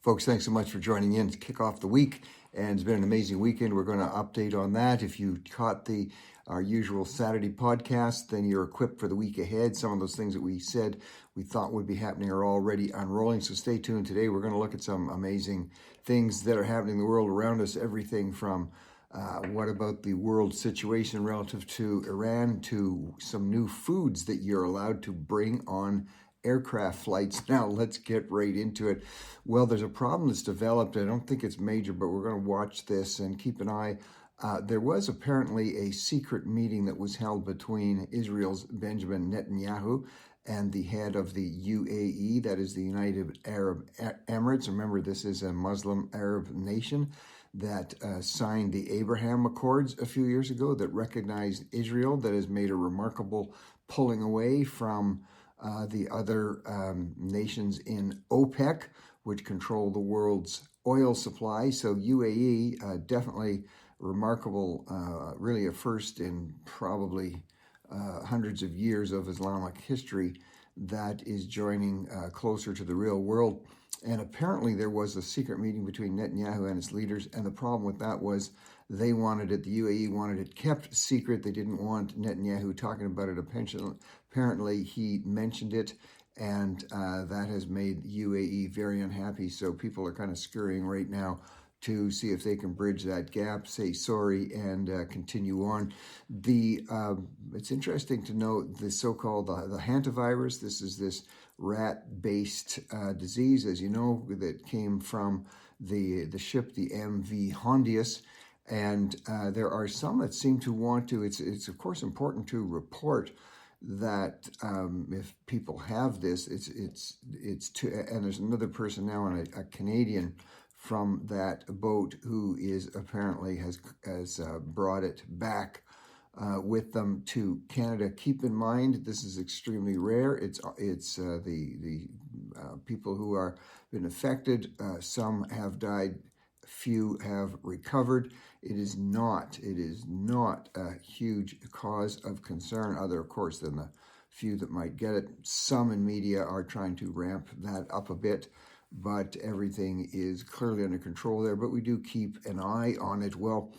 Folks, thanks so much for joining in to kick off the week. And it's been an amazing weekend. We're going to update on that. If you caught our usual Saturday podcast, then you're equipped for the week ahead. Some of those things that we said we thought would be happening are already unrolling. So stay tuned. Today we're going to look at some amazing things that are happening in the world around us. Everything from what about the world situation relative to Iran to some new foods that you're allowed to bring on aircraft flights. Now let's get right into it. Well, there's a problem that's developed. I don't think it's major, but we're going to watch this and keep an eye. There was apparently a secret meeting that was held between Israel's Benjamin Netanyahu and the head of the UAE, that is the United Arab Emirates. Remember, this is a Muslim Arab nation that signed the Abraham Accords a few years ago that recognized Israel, that has made a remarkable pulling away from the other nations in OPEC, which control the world's oil supply. So UAE, definitely remarkable, really a first in probably hundreds of years of Islamic history that is joining closer to the real world. And apparently there was a secret meeting between Netanyahu and his leaders, and the problem with that was they wanted it, the UAE wanted it kept secret. They didn't want Netanyahu talking about it. Apparently he mentioned it, and that has made UAE very unhappy. So people are kind of scurrying right now to see if they can bridge that gap, say sorry, and continue on. It's interesting to note the so-called the hantavirus. This is this rat-based disease, as you know, that came from the ship, the MV Hondius. And there are some that seem to want to, it's of course important to report that if people have this, it's to, and there's another person now, a Canadian from that boat who is apparently has brought it back with them to Canada. Keep in mind, this is extremely rare. It's the people who are been affected. Some have died, few have recovered. It is not a huge cause of concern, other of course than the few that might get it. Some in media are trying to ramp that up a bit, but everything is clearly under control there. But we do keep an eye on it. Well,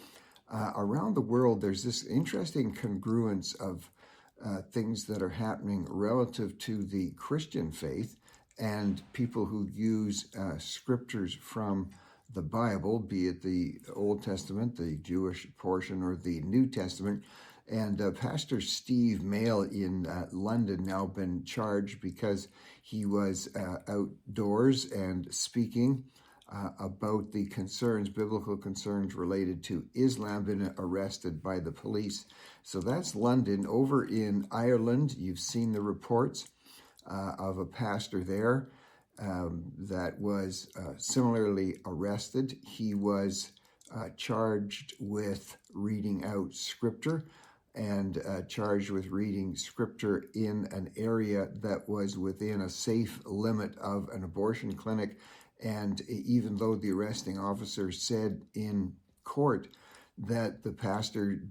around the world, there's this interesting congruence of things that are happening relative to the Christian faith and people who use scriptures from the Bible, be it the Old Testament, the Jewish portion, or the New Testament. And Pastor Steve Mail in London now been charged because he was outdoors and speaking about the concerns, biblical concerns related to Islam, been arrested by the police. So that's London. Over in Ireland, you've seen the reports of a pastor there that was similarly arrested. He was charged with reading out scripture and charged with reading scripture in an area that was within a safe limit of an abortion clinic. And even though the arresting officer said in court that the pastor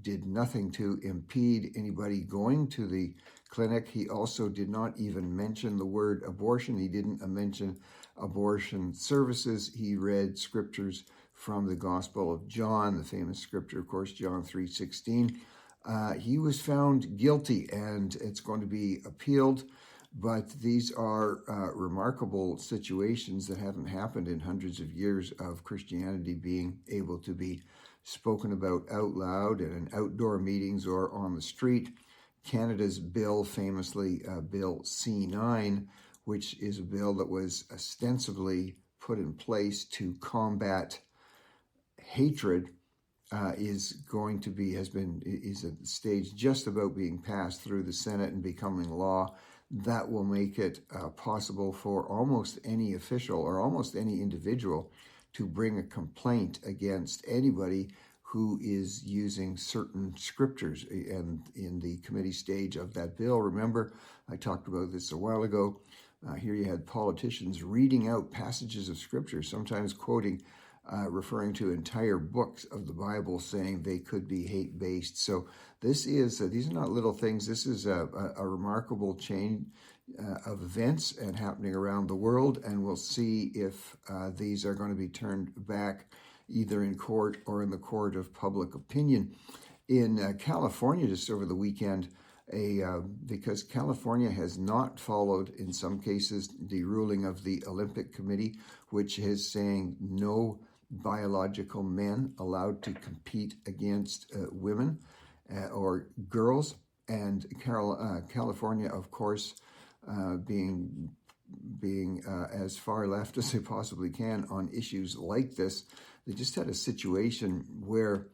did nothing to impede anybody going to the clinic, he also did not even mention the word abortion. He didn't mention abortion services. He read scriptures from the Gospel of John, the famous scripture, of course, John 3:16. He was found guilty, and it's going to be appealed. But these are remarkable situations that haven't happened in hundreds of years of Christianity being able to be spoken about out loud and in outdoor meetings or on the street. Canada's bill, famously Bill C9, which is a bill that was ostensibly put in place to combat hatred, is at the stage just about being passed through the Senate and becoming law. That will make it possible for almost any official or almost any individual to bring a complaint against anybody who is using certain scriptures. And in the committee stage of that bill, remember, I talked about this a while ago, here you had politicians reading out passages of scripture, sometimes quoting, referring to entire books of the Bible, saying they could be hate-based. So this is, these are not little things. This is a remarkable change of events and happening around the world, and we'll see if these are going to be turned back either in court or in the court of public opinion. In California, just over the weekend, because California has not followed, in some cases, the ruling of the Olympic Committee, which is saying no biological men allowed to compete against women or girls. And California, of course, being as far left as they possibly can on issues like this, they just had a situation where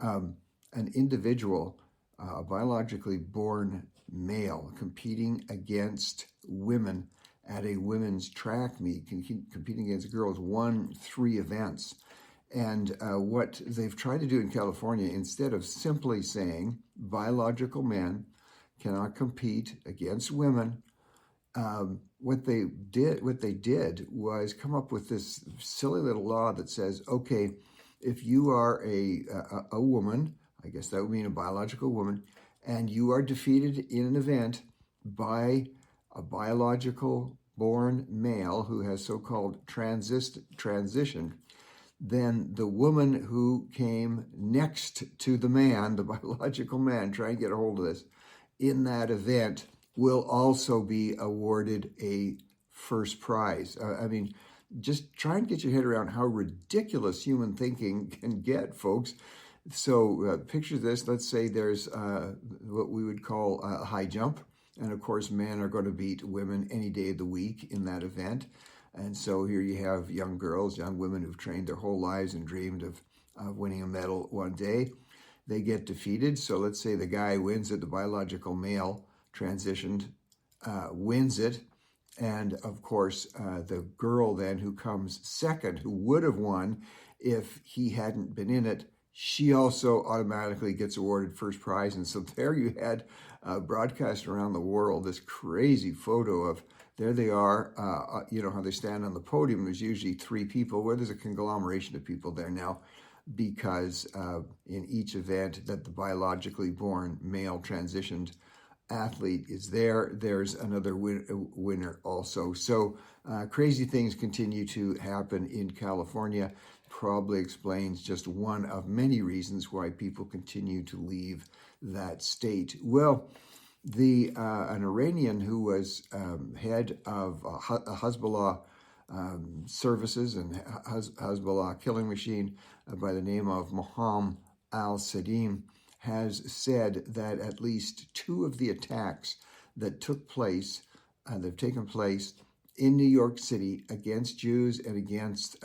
an individual, a biologically born male, competing against women at a women's track meet, competing against girls, won 3 events. And what they've tried to do in California, instead of simply saying biological men cannot compete against women, what they did was come up with this silly little law that says, okay, if you are a woman, I guess that would mean a biological woman, and you are defeated in an event by a biological born male who has so-called transition, then the woman who came next to the man, the biological man, trying to get a hold of this, in that event will also be awarded a first prize. I mean, just try and get your head around how ridiculous human thinking can get, folks. So picture this. Let's say there's what we would call a high jump. And of course, men are going to beat women any day of the week in that event. And so here you have young girls, young women who've trained their whole lives and dreamed of winning a medal one day. They get defeated. So let's say the guy wins it, the biological male transitioned, wins it. And of course, the girl then who comes second, who would have won if he hadn't been in it, she also automatically gets awarded first prize. And so there you had broadcast around the world this crazy photo of, there they are, you know how they stand on the podium. There's usually 3 people, where there's a conglomeration of people there now, because in each event that the biologically born male transitioned athlete is there, there's another winner also. So crazy things continue to happen in California. Probably explains just one of many reasons why people continue to leave that state. Well, an Iranian who was head of Hezbollah services and Hezbollah killing machine by the name of Mohammad al-Sadim has said that at least 2 of the attacks that took place, that have taken place in New York City against Jews and against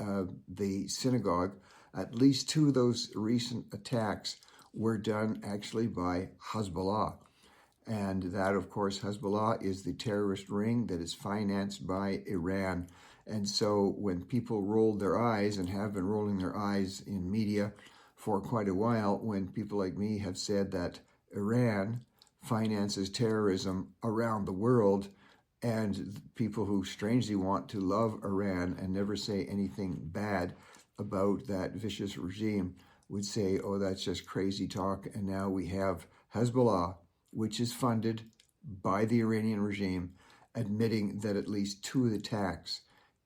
the synagogue, at least 2 of those recent attacks were done actually by Hezbollah. And that, of course, Hezbollah is the terrorist ring that is financed by Iran. And so when people rolled their eyes, and have been rolling their eyes in media for quite a while, when people like me have said that Iran finances terrorism around the world, and people who strangely want to love Iran and never say anything bad about that vicious regime would say, oh, that's just crazy talk. And now we have Hezbollah, which is funded by the Iranian regime, admitting that at least 2 of the attacks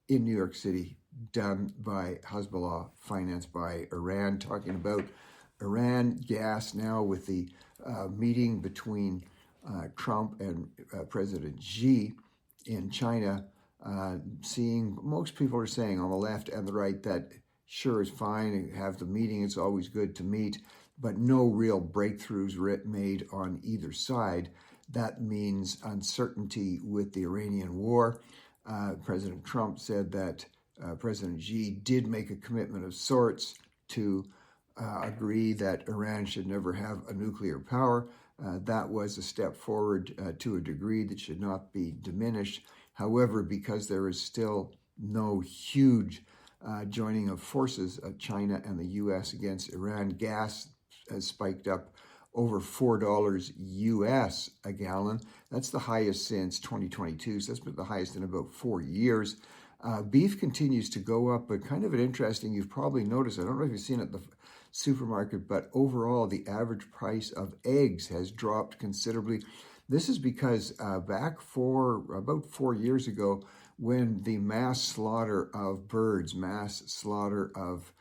in New York City done by Hezbollah, financed by Iran. Talking about Iran gas now with the meeting between Trump and President Xi in China, seeing most people are saying on the left and the right that sure is fine, have the meeting, it's always good to meet, but no real breakthroughs made on either side. That means uncertainty with the Iranian war. President Trump said that President Xi did make a commitment of sorts to agree that Iran should never have a nuclear power. That was a step forward to a degree that should not be diminished. However, because there is still no huge joining of forces of China and the U.S. against Iran, gas has spiked up over $4 US a gallon. That's the highest since 2022. So that's been the highest in about 4 years. Beef continues to go up, but kind of an interesting, you've probably noticed, I don't know if you've seen it at the supermarket, but overall the average price of eggs has dropped considerably. This is because back about 4 years ago, when the mass slaughter of birds, mass slaughter of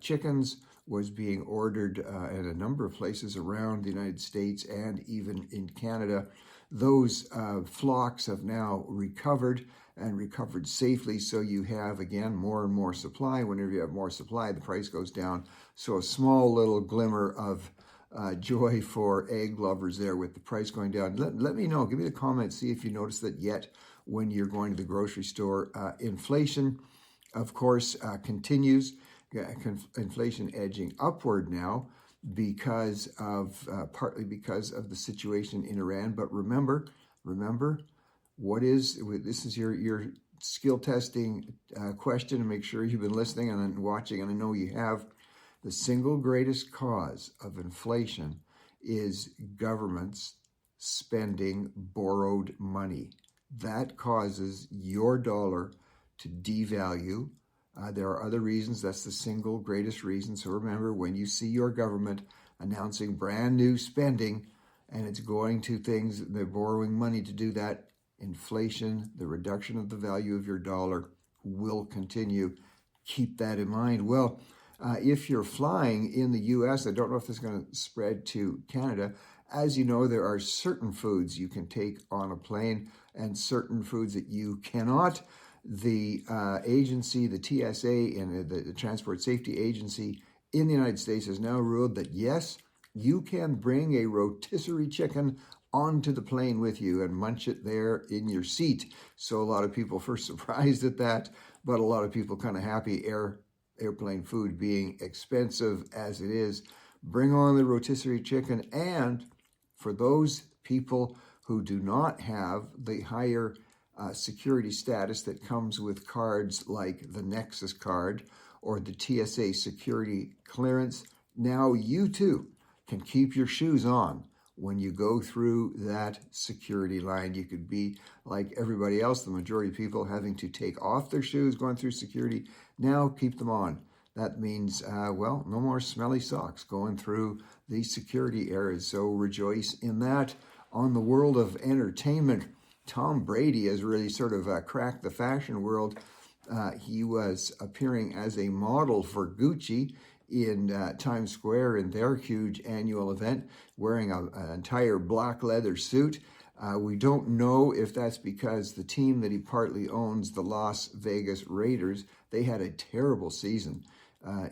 chickens was being ordered in a number of places around the United States and even in Canada, those flocks have now recovered and recovered safely. So you have, again, more and more supply. Whenever you have more supply, the price goes down. So a small little glimmer of joy for egg lovers there with the price going down. Let me know. Give me the comments. See if you notice that yet when you're going to the grocery store. Inflation, of course, continues. Inflation edging upward now because of partly because of the situation in Iran. But remember, this is your skill testing question, and make sure you've been listening and watching, and I know you have. The single greatest cause of inflation is governments spending borrowed money. That causes your dollar to devalue. There are other reasons. That's the single greatest reason. So remember, when you see your government announcing brand new spending and it's going to things, they're borrowing money to do that, inflation, the reduction of the value of your dollar will continue. Keep that in mind. Well, if you're flying in the U.S., I don't know if this is going to spread to Canada. As you know, there are certain foods you can take on a plane and certain foods that you cannot. The agency, the TSA, and the Transport Safety Agency in the United States has now ruled that, yes, you can bring a rotisserie chicken onto the plane with you and munch it there in your seat. So a lot of people were surprised at that, but a lot of people kind of happy airplane food being expensive as it is. Bring on the rotisserie chicken. And for those people who do not have the higher security status that comes with cards like the Nexus card or the TSA security clearance, now you too can keep your shoes on when you go through that security line. You could be like everybody else, the majority of people having to take off their shoes going through security. Now keep them on. That means, no more smelly socks going through the security areas. So rejoice in that. On the world of entertainment, Tom Brady has really sort of cracked the fashion world. He was appearing as a model for Gucci in Times Square in their huge annual event, wearing an entire black leather suit. We don't know if that's because the team that he partly owns, the Las Vegas Raiders, they had a terrible season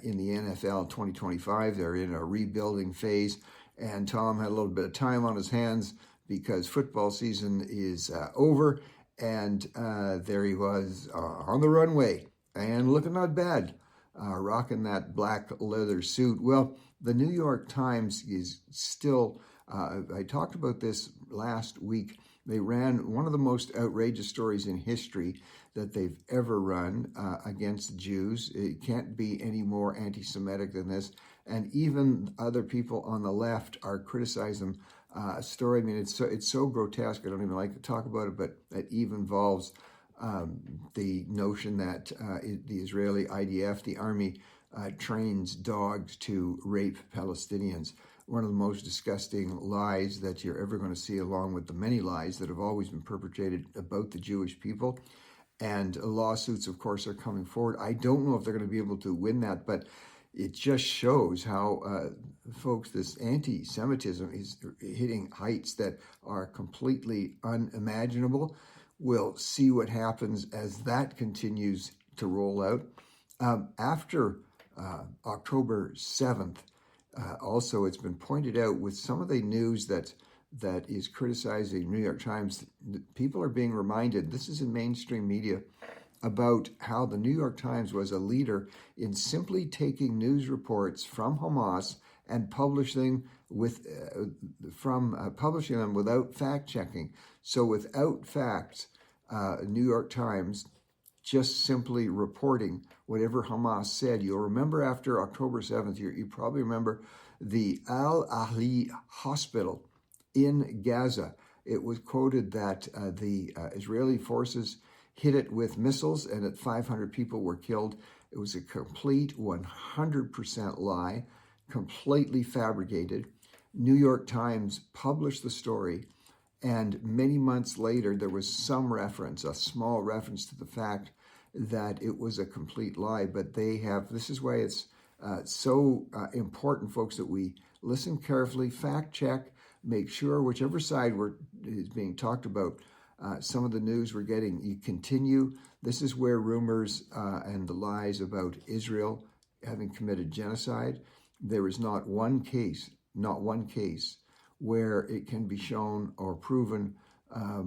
in the NFL 2025. They're in a rebuilding phase, and Tom had a little bit of time on his hands because football season is over, and there he was on the runway and looking not bad, rocking that black leather suit. Well, the New York Times is still, I talked about this last week. They ran one of the most outrageous stories in history that they've ever run against Jews. It can't be any more anti-Semitic than this. And even other people on the left are criticizing story. I mean, it's so grotesque. I don't even like to talk about it, but it even involves the notion that the Israeli IDF, the army, trains dogs to rape Palestinians. One of the most disgusting lies that you're ever going to see, along with the many lies that have always been perpetrated about the Jewish people. And lawsuits, of course, are coming forward. I don't know if they're going to be able to win that, but it just shows how, folks, this anti-Semitism is hitting heights that are completely unimaginable. We'll see what happens as that continues to roll out. After October 7th, also, it's been pointed out with some of the news that is criticizing New York Times, people are being reminded, this is in mainstream media, about how the New York Times was a leader in simply taking news reports from Hamas and publishing them without fact checking. So without facts, New York Times just simply reporting whatever Hamas said. You'll remember after October 7th, you probably remember the Al-Ahli hospital in Gaza. It was quoted that the Israeli forces hit it with missiles and that 500 people were killed. It was a complete 100% lie, completely fabricated. New York Times published the story, And many months later, there was some reference, a small reference to the fact that it was a complete lie. But this is why it's so important, folks, that we listen carefully, fact check, make sure whichever side is being talked about, some of the news we're getting, you continue. This is where rumors and the lies about Israel having committed genocide, there is not one case where it can be shown or proven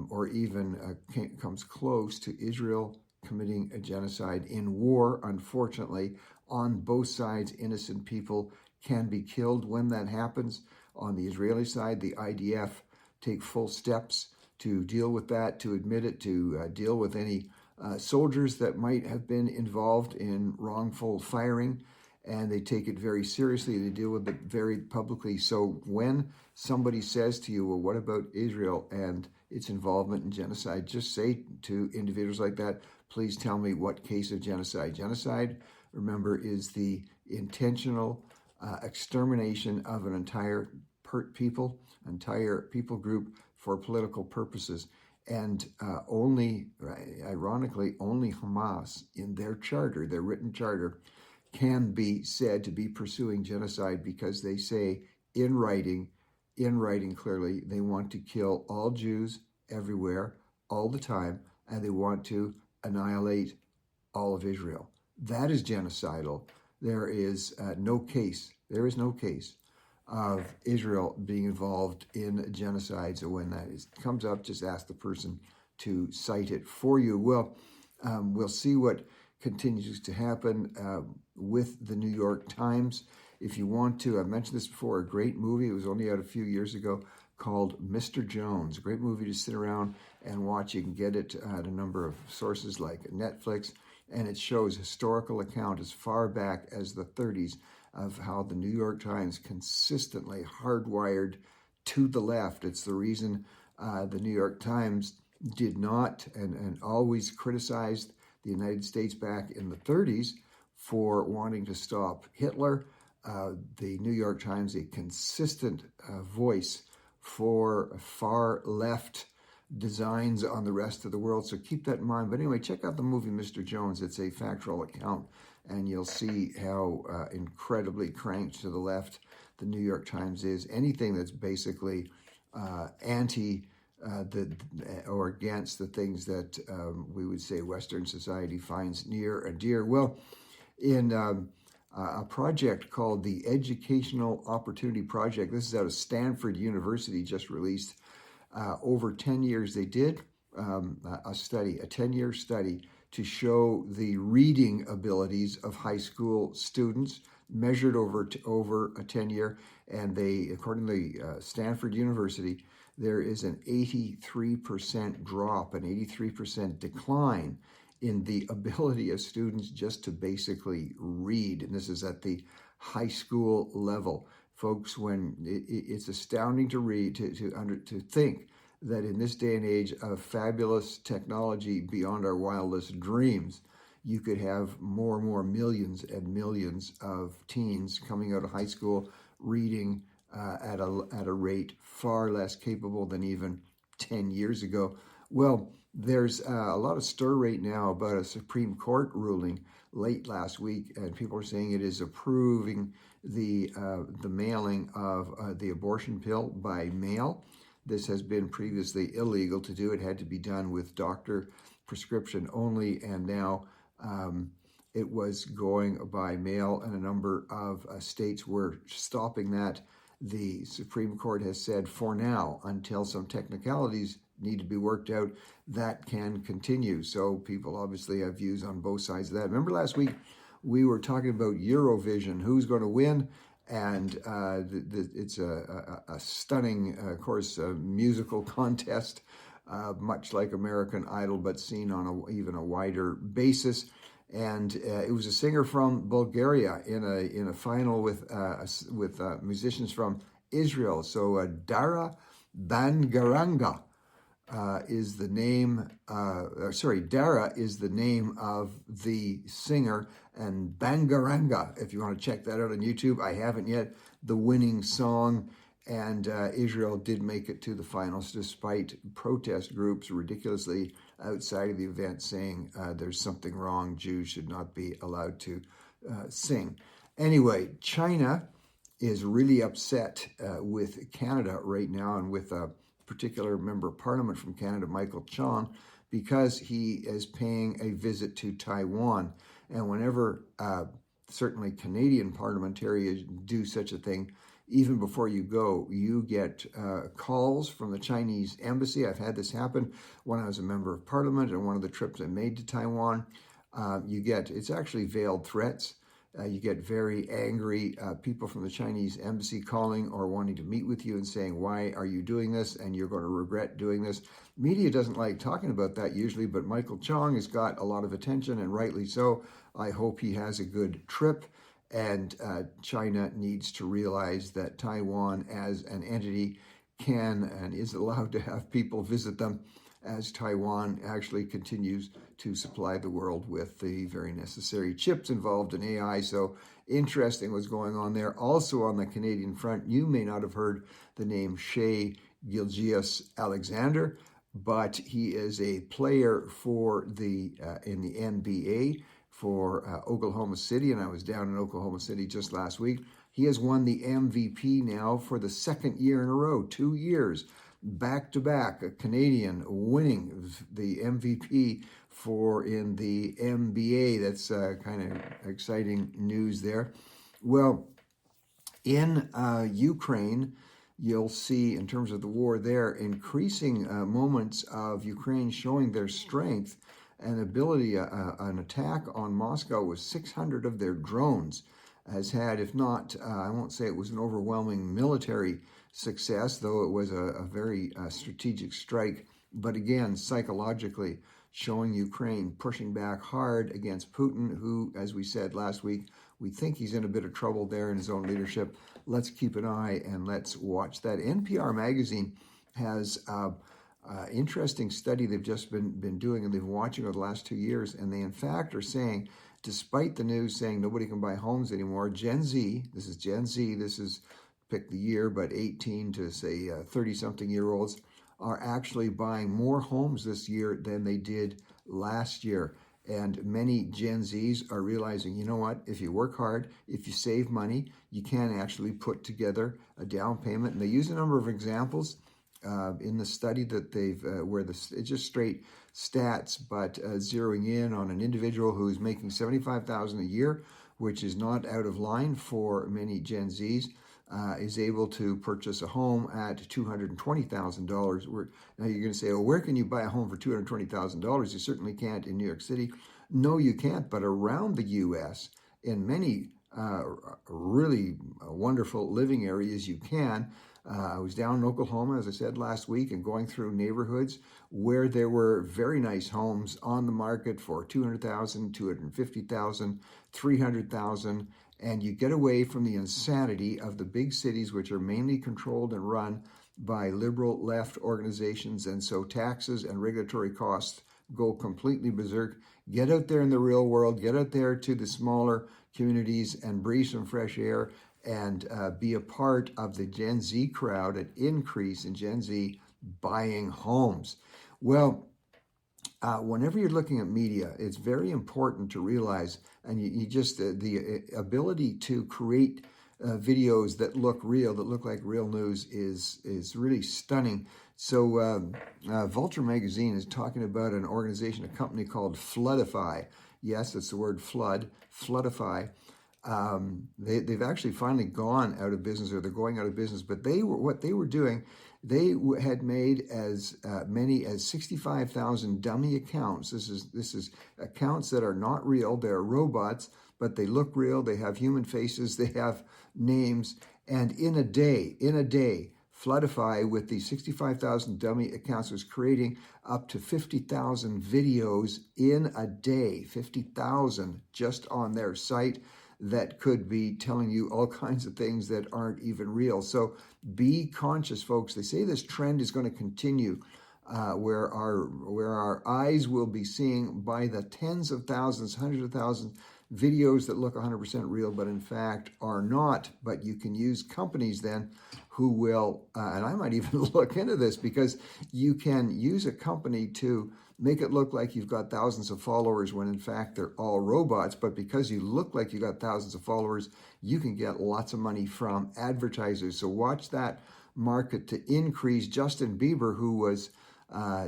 or even comes close to Israel committing a genocide. In war, unfortunately, on both sides, innocent people can be killed. When that happens, on the Israeli side, the IDF take full steps to deal with that, to admit it, to deal with any soldiers that might have been involved in wrongful firing, and they take it very seriously. They deal with it very publicly. So when somebody says to you, well, what about Israel and its involvement in genocide? Just say to individuals like that, please tell me what case of genocide. Genocide, remember, is the intentional extermination of an entire people group for political purposes. And ironically, only Hamas in their charter, their written charter, can be said to be pursuing genocide, because they say in writing clearly, they want to kill all Jews everywhere, all the time, and they want to annihilate all of Israel. That is genocidal. There is no case of Israel being involved in genocide. So when that comes up, just ask the person to cite it for you. Well, we'll see what continues to happen with the New York Times. If you want to, I've mentioned this before, a great movie. It was only out a few years ago, called Mr. Jones. A great movie to sit around and watch. You can get it at a number of sources like Netflix, and it shows historical account as far back as the 30s of how the New York Times consistently hardwired to the left. It's the reason the New York Times did not and always criticized the United States back in the 30s for wanting to stop Hitler. The New York Times, a consistent voice for far left designs on the rest of the world. So keep that in mind. But anyway, check out the movie Mr. Jones. It's a factual account, and you'll see how incredibly cranked to the left the New York Times is. Anything that's basically anti or against the things that we would say Western society finds near and dear. Well, in a project called the Educational Opportunity Project, this is out of Stanford University, just released. Over 10 years, they did a 10-year study to show the reading abilities of high school students measured over a 10-year. And they, according to Stanford University, there is an 83% drop, an 83% decline in the ability of students just to basically read. And this is at the high school level. Folks, when it's astounding to read, to think that in this day and age of fabulous technology beyond our wildest dreams, you could have more and more millions and millions of teens coming out of high school reading at a rate far less capable than even 10 years ago. Well, there's a lot of stir right now about a Supreme Court ruling late last week, and people are saying it is approving the mailing of the abortion pill by mail. This has been previously illegal to do. It had to be done with doctor prescription only, and now it was going by mail, and a number of states were stopping that. The Supreme Court has said for now, until some technicalities need to be worked out, that can continue. So people obviously have views on both sides of that. Remember last week we were talking about Eurovision, who's going to win, and it's a stunning, of course, musical contest, much like American Idol, but seen on even a wider basis. And it was a singer from Bulgaria in a final with musicians from Israel. So Dara Bangaranga is the name. Dara is the name of the singer, and Bangaranga, if you want to check that out on YouTube, I haven't yet. The winning song, And Israel did make it to the finals despite protest groups ridiculously outside of the event saying there's something wrong, Jews should not be allowed to sing. Anyway, China is really upset with Canada right now and with a particular member of parliament from Canada, Michael Chong, because he is paying a visit to Taiwan. And whenever certainly Canadian parliamentarians do such a thing, even before you go, you get calls from the Chinese embassy. I've had this happen when I was a member of parliament and one of the trips I made to Taiwan. It's actually veiled threats. You get very angry people from the Chinese embassy calling or wanting to meet with you and saying, why are you doing this? And you're going to regret doing this. Media doesn't like talking about that usually, but Michael Chong has got a lot of attention, and rightly so. I hope he has a good trip. And China needs to realize that Taiwan as an entity can and is allowed to have people visit them as Taiwan actually continues to supply the world with the very necessary chips involved in AI. So interesting what's going on there. Also on the Canadian front, you may not have heard the name Shea Gilgeous-Alexander, but he is a player for in the NBA for Oklahoma City, and I was down in Oklahoma City just last week. He has won the MVP now for the second year in a row, 2 years, back-to-back, a Canadian winning the MVP in the NBA. That's kind of exciting news there. Well, in Ukraine, you'll see, in terms of the war there, increasing moments of Ukraine showing their strength and ability. An attack on Moscow with 600 of their drones has had, if not, I won't say it was an overwhelming military success, though it was a very strategic strike, but again, psychologically showing Ukraine pushing back hard against Putin, who, as we said last week, we think he's in a bit of trouble there in his own leadership. Let's keep an eye and let's watch that. NPR magazine has interesting study they've just been doing, and they've been watching over the last 2 years, and they in fact are saying, despite the news saying nobody can buy homes anymore, Gen Z, this is pick the year, but 18 to say 30-something-year-olds are actually buying more homes this year than they did last year. And many Gen Zs are realizing, you know what, if you work hard, if you save money, you can actually put together a down payment. And they use a number of examples in the study that they've, it's just straight stats, but zeroing in on an individual who's making $75,000 a year, which is not out of line for many Gen Zs, is able to purchase a home at $220,000. Now you're going to say, well, where can you buy a home for $220,000? You certainly can't in New York City. No, you can't, but around the U.S., in many really wonderful living areas, you can. I was down in Oklahoma, as I said last week, and going through neighborhoods where there were very nice homes on the market for $200,000, $250,000, $300,000, and you get away from the insanity of the big cities, which are mainly controlled and run by liberal left organizations, and so taxes and regulatory costs go completely berserk. Get out there in the real world, get out there to the smaller communities and breathe some fresh air, and be a part of the Gen Z crowd, an increase in Gen Z buying homes. Well, whenever you're looking at media, it's very important to realize, and you just, the ability to create videos that look real, that look like real news is really stunning. So Vulture Magazine is talking about an organization, a company called Floodify. Yes, it's the word flood, Floodify. They've actually finally gone out of business, or they're going out of business, but what they were doing, they had made as many as 65,000 dummy accounts. This is accounts that are not real. They're robots, but they look real. They have human faces. They have names. And in a day, Floodify, with the 65,000 dummy accounts, was creating up to 50,000 videos in a day, 50,000 just on their site, that could be telling you all kinds of things that aren't even real. So be conscious, folks. They say this trend is going to continue. where our eyes will be seeing by the tens of thousands, hundreds of thousands, videos that look 100% real, but in fact are not. But you can use companies then who will, and I might even look into this, because you can use a company to make it look like you've got thousands of followers when in fact they're all robots. But because you look like you got thousands of followers, you can get lots of money from advertisers. So watch that market to increase. Justin Bieber, who was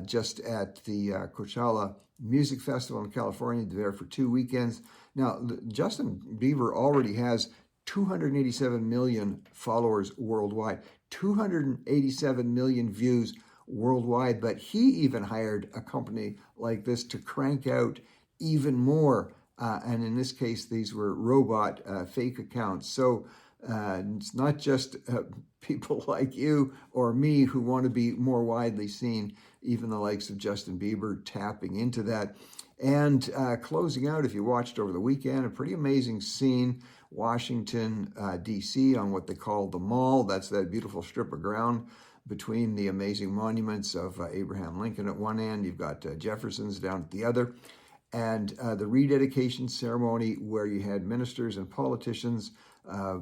just at the Coachella Music Festival in California, there for 2 weekends. Now, Justin Bieber already has 287 million followers worldwide, 287 million views worldwide, but he even hired a company like this to crank out even more. And in this case, these were robot fake accounts. So it's not just people like you or me who want to be more widely seen, even the likes of Justin Bieber tapping into that. And closing out, if you watched over the weekend, a pretty amazing scene, Washington, D.C., on what they call the Mall. That's that beautiful strip of ground between the amazing monuments of Abraham Lincoln at one end. You've got Jefferson's down at the other. And the rededication ceremony, where you had ministers and politicians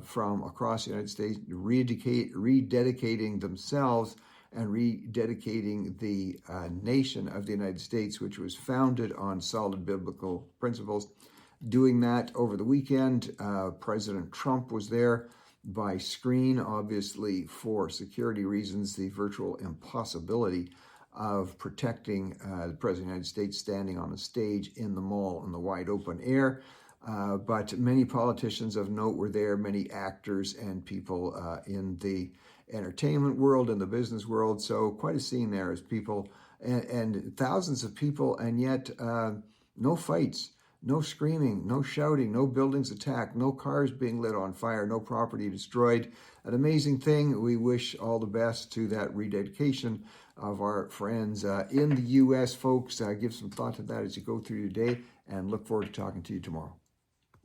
from across the United States rededicating themselves and rededicating the nation of the United States, which was founded on solid biblical principles. Doing that over the weekend, President Trump was there by screen, obviously for security reasons, the virtual impossibility of protecting the President of the United States standing on a stage in the mall in the wide open air. But many politicians of note were there, many actors and people in the entertainment world and the business world. So quite a scene there as people and thousands of people, and yet no fights, no screaming, no shouting, no buildings attacked, no cars being lit on fire, no property destroyed. An amazing thing. We wish all the best to that rededication of our friends in the U.S., folks. Give some thought to that as you go through your day, and look forward to talking to you tomorrow.